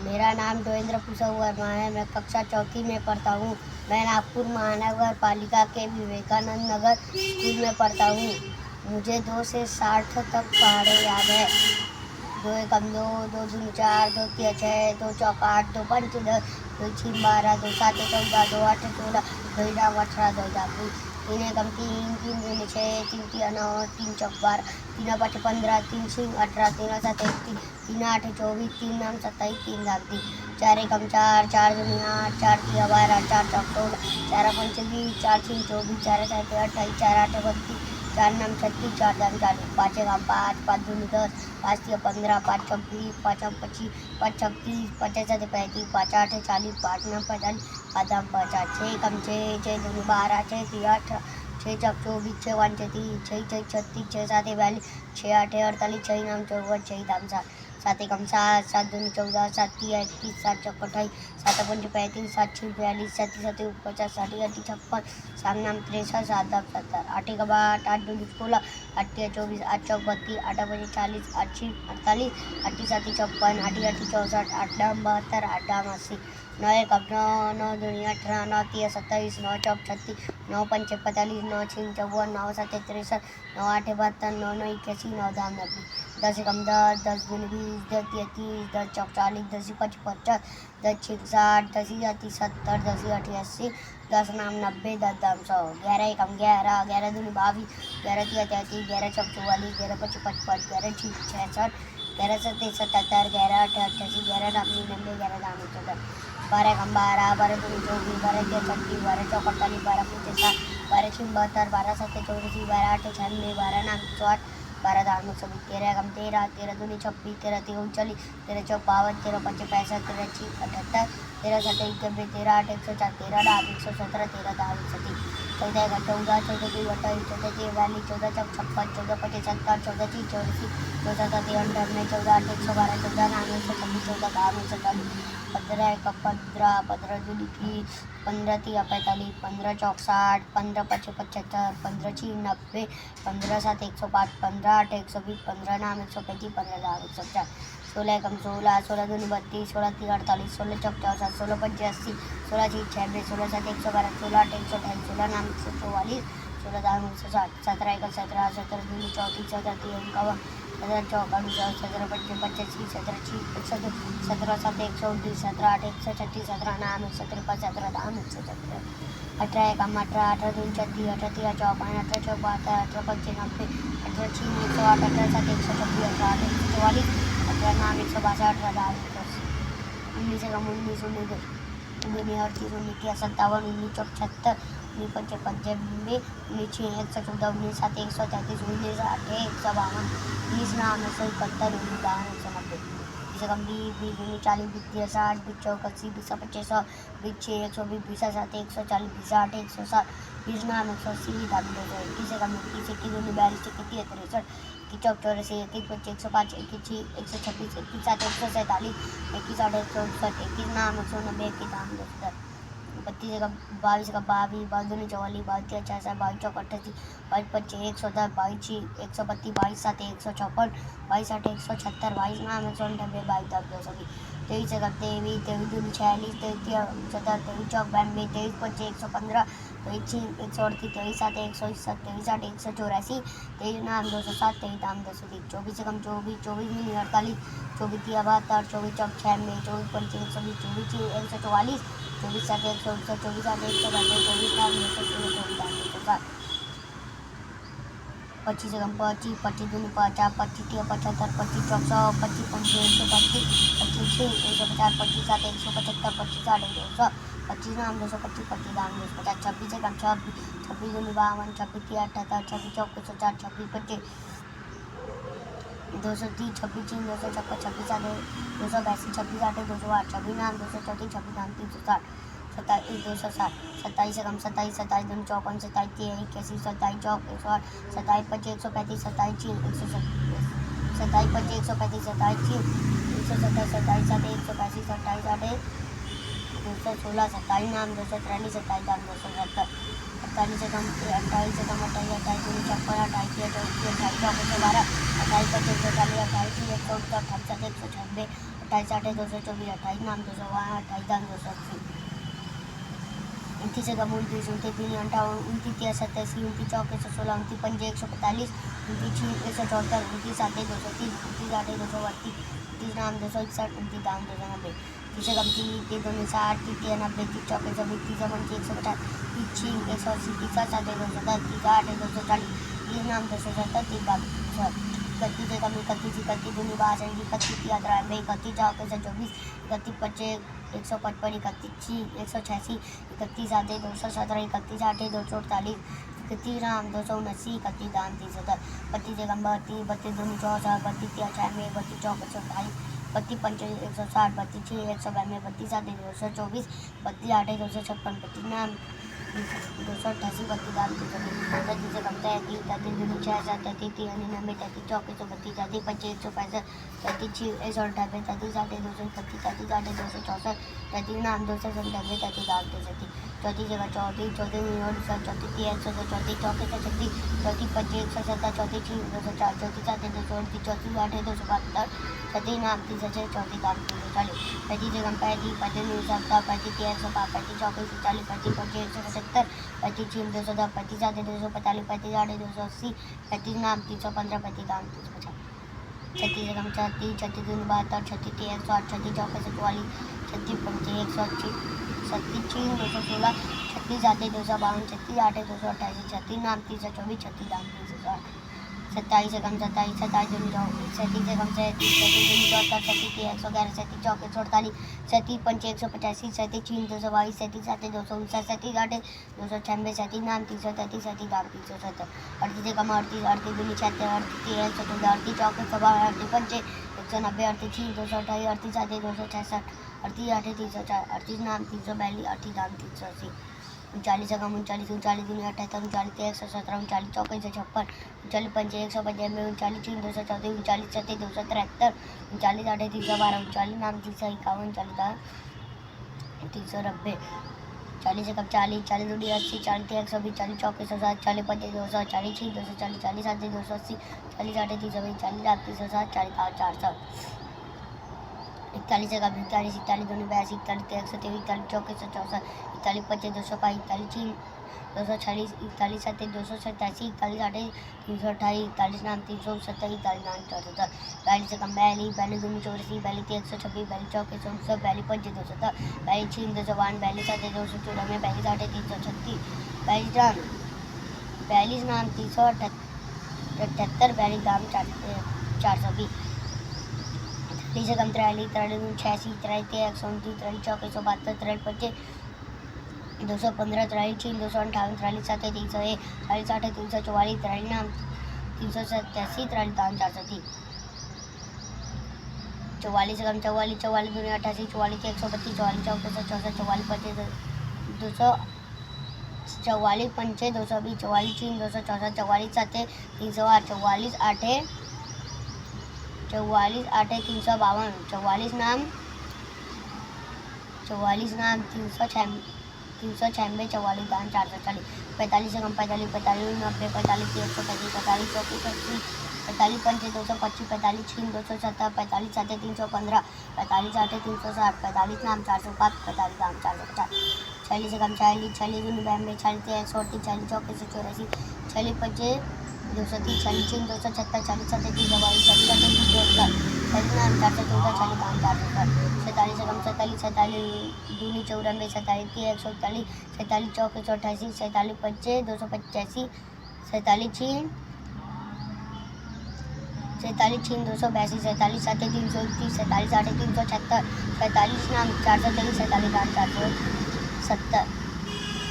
मेरा नाम देवेंद्र कुशव वर्मा है। मैं कक्षा चौथी में पढ़ता हूँ। मैं नागपुर महानगर पालिका के विवेकानंद नगर स्कूल में पढ़ता हूँ। मुझे 2 से 60 तक पहाड़े याद है। 2 एकम 2, 2 दूनी 4, 2 तिया 6, 2 चौक 8, 2 पंच 10, 2 छीन 12, 2 सात 14, 2 आठ 16, 2 9 18, 2 20, 3 एकम 3, 3 दूनी 6, 3 तिया 9, 3 चौक 12, 3 पाँच 15, 3 छीन 18, 3 सात 31, 3 आठ 24, 3 9 27, 3 दाग 3, 4 एकम 4, 4 दूनी 8, 4 तिया 12, 4 चौक 16, 4 पंच 20, 4 छीन 24, 4 सात 28, 4 आठ 32, 4 9 36, 4 दाग 40, 5 एकम 5, 5 दूनी 10, 5 तिया 15, 5 चौक 20, 5 आठ 25, 5 छक 30, 5 सात 35, 5 आठ 40, 5 9 45, 5 दाग 50, 6 एकम 6, 6 दूनी 12, 6 तिया 18, 6 चौक 24, 6 पंच 30, 6 छक 36, 6 सात 42, 6 आठ 48, 6 9 54, 6 दाग 60, 7 एकम 7, 7 दूनी 14, 7 तिया 21, 7 चौक 28, 7 पंच 35, 7 छीन 42, 7 सात 49, 7 आठ 56, 7 9 63, 7 दाग 70, 8 एकम 8, 8 दूनी 16, 8 तिया 24, 8 चौक 32, 8 पंच 40, 8 छीन 48, 8 सात 56, 8 आठ 64, 8 9 72, 8 दाग 80, 9 एकम 9, 9 दूनी 18, 9 तिया 27, 9 चौक 36, 9 पंच 45, 9 छीन 54, 9 सात 63, 9 आठ 72, 9 9 81, 9 दाग 90, 10 एकम 10, 10 दूनी 20, 10 तिया 30, 10 चौक 40, 10 पंच 50, 10 छीन 60, 10 सात 70, 10 आठ 80, 10 9 90, 10 दाग 100, 11 एकम 11, 11 दूनी 22, 11 तिया 33, 11 चौक 44, 11 पंच 55, 11 छीन 66, 11 सात 77, 11 आठ 88, 11 9 99, 11 दाग 110, 12 एकम 12, 12 दूनी 24, 12 तिया 36, 12 चौक 48, 12 पंच 60, 12 छीन 72, 12 सात 84, 12 आठ 96, 12 9 108, 12 दाग 120, 13 एकम 13, 13 दूनी 26, 13 तिया 39, 13 चौक 52, 13 पंच 65, 13 छीन 78, 13 सात 91, 13 आठ 104, 13 दाग 117, 13 दाग 130, 14 एकम 14, 14 दूनी 28, 14 तिया 42, 14 चौक 56, 14 पंच 70, 14 छीन 84, 14 सात 58, 14 आठ 112, 14 9 126, 14 दाग 140, 15 एकम 15, 15 दूनी 30, 15 तिया 45, 15 चौक 60, 15 पंच 75, 15 छीन 90, 15 सात 105, 15 आठ 120, 15 9 135, 15 दाग 150, 16 एकम 16, 16 दूनी 32, 16 तिया 48, 16 चौक 64, 16 पंच 80, 16 छीन 96, 16 सात 112, 16 आठ 128, 16 9 144, 16 दाग 160, 17 एकम 17, 17 दूनी 34, 17 तिया 51, 17 चौक 68, 17 पंच 85, 17 छीन 61, 17 सात 129, 17 आठ 136, 17 9 153, 17 दाग 117, 18 एकम 18, 18 दूनी 36, 18 तिया 54, 18 चौक 72, 18 पंच 90, 18 छीन 108, 18 सात 126, 18 आठ 144, 18 9 162, 18 दाग 180, 19 एकम 19, 19 दूनी 38, 19 तिया 57, 19 चौक 76, 19 पंच 95, 19 छीन 114, 19 सात 133, 19 आठ 152, 20 9 171, 19 दाग 190, 20 एकम 20, 20 दूनी 40, 20 तिया 60, 20 चौक 80, 20 पंच 100, 20 छीन 120, 20 सात 140, 20 आठ 160, 20 9 180, 20 दाग 200, 21 एकम 21, 21 दूनी 42, 21 तिया 63, 21 चौक 84, 21 पंच 105, 21 छीन 126, 21 सात 147, 21 आठ 164, 21 9 190, 21 दाग 210, 32 एकम 22 एकम 22, 22 दूनी 44, 22 तिया 66, 22 चौक 88, 22 पंच 110, 22 छीन 132, 22 सात 156, 22 आठ 176, 22 9 198, 22 दाग 220, 23 एकम 23, 23 दूनी 46, 23 तिया 69, 23 चौक 92, 23 पंच 115, 23 छीन 138, 23 सात 161, 23 आठ 184, 23 9 207, 23 दाग 230, 24 एकम 24, 24 दूनी 48, 24 तिया 72, 24 चौक 96, 24 पंच 120, 24 छीन 144, 24 सात 169, 24 आठ 192, 24 9 216, 24 दाग 207, 25 एकम 25, 25 दूनी 50, 25 तिया 75, 25 चौक 100, 25 पंच 125, 25 छीन 150, 25 सात 175, 25 आठ 200, 25 9 225, 25 दाग 250, 26 एकम 26, 26 दूनी 52, 26 तिया 78, 26 चौक 104, 26 पंच 230, 26 छीन 256, 26 सात 282, 26 आठ 208, 26 9 234, 26 दाग 360, 27 27 एकम 27, 27 दूनी 54, 27 तिया 81, 27 चौक 108, 27 पंच 135, 27 छीन 127, 27 पंच 135, 27 छीन 127, 27 सात 185, 27 आठ 216, 27 9 243, 27 दाग 270, 48 एकम 28, 28 दूनी 56, 28 तिया 24, 28 चौक 112, 28 पंच 140, 28 छीन 168, 28 सात 196, 28 8 224 28 नाम 252 28 दाम 280 29 एकम 29 29 तीन 58 29 30 87 29 चौक 116 29 पंजे 145 29 छः 174 29 सात 230 29 आठ 232 29 नाम 261 29 दाम 290 तीस एकम 30 260 30 90 30 चौक 120 30 पंजे 150 30 छः 180 30 सात 210 30 आठ 240 30 नाम 270 30 दाम 31 एकम 31 31 दूनी 62 31 93 31 चौक 124 31 पच्चे 155 31 छः 186 31 आधे 217 31 आठे 248 31 राम 279 31 दाम 370 32 एकम 32 32 दूनी 64 32 96 32 चौक 148 32 पंचे 160 32 छः 192 32 आधे 224 32 आठे 256 32 नाम 288 32 दाम 320 32 एकम 33 33 दूनी 66 33 93 33 चौक 132 33 पंचे 165 33 छः 198 33 आठे 231 33 आठे 264 33 नाम 297 33 दाम 330 34 जगह 34 34 34 34 चौके 136 34 पंचे 170 34 छः 204 34 आठे 238 34 आठे 272 34 नाम 306 34 दाम 340 35 जगह 35 35 35 105 35 चौके 140 35 पंचे 170 35 छः 210 35 आठे 245 35 आठे 280 35 नाम 315 35 दाम 350 36 एकम 36 36 दूनी 72 36 108 36 चौके 144 36 पंचे 180 36 छः 216 36 आठे 252 36 आठे 288 36 नाम 324 36 दाम 360 27 एकम 27 27 दूनी 37 एकम 37 37 दूनी 74 37 111 37 चौके 148 37 पंचे 185 37 छः 222 37 आठे 259 37 आठे 296 37 नाम 333 37 दाम 370 38 एकम 38 38 दूनी 76 38 114 38 चौके 152 38 पंचे 190 38 छः 228 38 आठे 266 38 आठे 304 38 नाम 342 38 दाम 380 39 एकम 39 39 दूनी 78 39 117 39 चौके 156 39 पंचे 195 39 छः 234 39 सत्ते 273 39 आठे 312 39 नाम 351 40 दाम 390 40 एकम 40 40 दूनी 80 40 120 40 चौके 107 40 पंचे 200 40 छः 240 40 आठे 280 40 आठे 320 40 दाम 307 40 400 41 एकम 41 41 दूनी 82 41 127 41 चौके 164 41 पंचे 205 41 छः 240 41 सत्ते 287 41 आठे 328 41 नाम 370 41 नाम 470 42 एकम 42 42 दूनी 84 42 126 42 चौके 169 42 पंचे 270 42 छः 252 42 आठे 294 42 आठे 336 42 नाम 378 42 दाम 420 तीस एकम 43 43 86 43 129 43 चौके 172 43 पंचे 215 43 छः 258 43 सात 301 40 आठ 344 43 नाम 387 43 दाम 430 44 एकम 44 44 दूनी 88 44 132 44 चौके 164 44 पंचे 244 पंचे 220 44 छः 264 44 सात 308 44 आठे 44 आठे 352 44 नाम 396 44 दाम 440 45 एकम 45 45 90 45 135 45 चौके 45 पंचे 225 45 छः 270 45 सात 315 45 आठे 360 45 नाम 405 45 दाम 450 46 एकम 46 46 दूनी 92 46 138 40 चौके 184 46 पंचे 230 40 छः 276 40 सात 322 40 आठे 370 40 नाम 414 40 दाम 460 47 एकम 47 47 दूनी 94 47 141 47 चौके 188 47 पंचे 285 47 छः 282 47 सात 329 47 आठे 376 47 नाम 423 47 दाम 470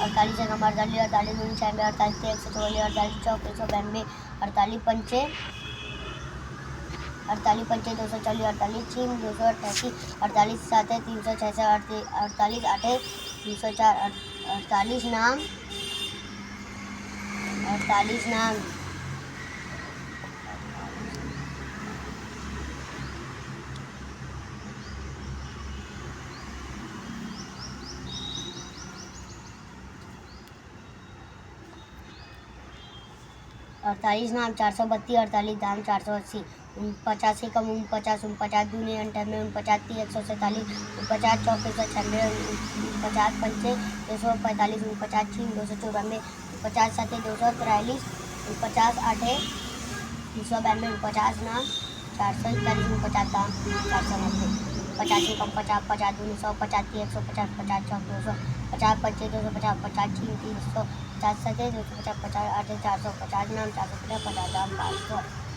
48 एकम 48 48 दूनी 96 48 144 48 चौके 192 48 पंचे 240 48 छः 288 48 सात 366 48 आठे 304 48 नाम 48 नाम 432 48 दाम 480 50 से कम 49, 49 दूनी 98, 49 30 147, 49 चौके 196, 50 पंचे 245, 49 छीन 294, 50 सत्ते 243, 50 आठे 292, 50 नाम 441, 50 दाम 490, 50 से कम 50, 50 दूनी 100, 50 30 150, 50 चौक 200, 50 पंचे 250, 50 छीन 300, 50 सत्ते 250, 50 आठे 400, 50 नाम 450, 50 दाम 500।